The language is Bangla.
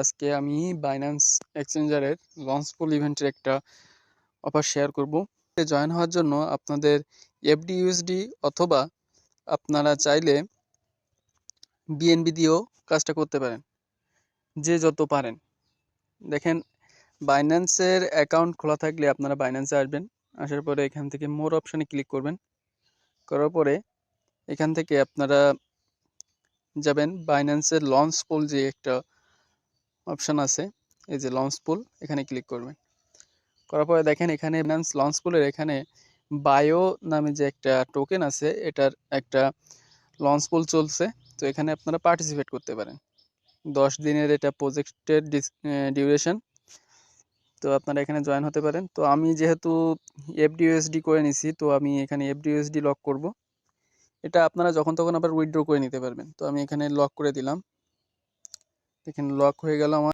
আজকে আমি বাইন্যান্স এক্সচেঞ্জারের লঞ্চ পুল ইভেন্টের একটা অফার শেয়ার করব। জয়েন হওয়ার জন্য আপনাদের এফডিইউএসডি অথবা আপনারা চাইলে বিএনবি দিয়েও কাজটা করতে পারেন, যে যত পারেন। দেখেন, বাইন্যান্সের অ্যাকাউন্ট খোলা থাকলে আপনারা বাইন্যান্সে আসবেন। আসার পরে এখান থেকে মোর অপশানে ক্লিক করবেন। করার পরে এখান থেকে আপনারা যাবেন বাইন্যান্সের লঞ্চ পুল, যে একটা অপশান আছে, এই যে লঞ্চ পুল, এখানে ক্লিক করবেন। করার পরে দেখেন এখানে বাইন্যান্স লঞ্চ পুলের এখানে বায়ো নামে যে একটা টোকেন আছে, এটার একটা লঞ্চ পুল চলছে। তো এখানে আপনারা পার্টিসিপেট করতে পারেন। 10 দিনের এটা প্রজেক্টের ডিউরেশন। তো আপনারা এখানে জয়েন হতে পারেন। তো আমি যেহেতু এফডিইউএসডি করে নিছি, তো আমি এখানে এফডিইউএসডি লক করব। এটা আপনারা যখন তখন আবার উইথড্র করে নিতে পারবেন। তো আমি এখানে লক করে দিলাম। এখানে লক হয়ে গেল আমার।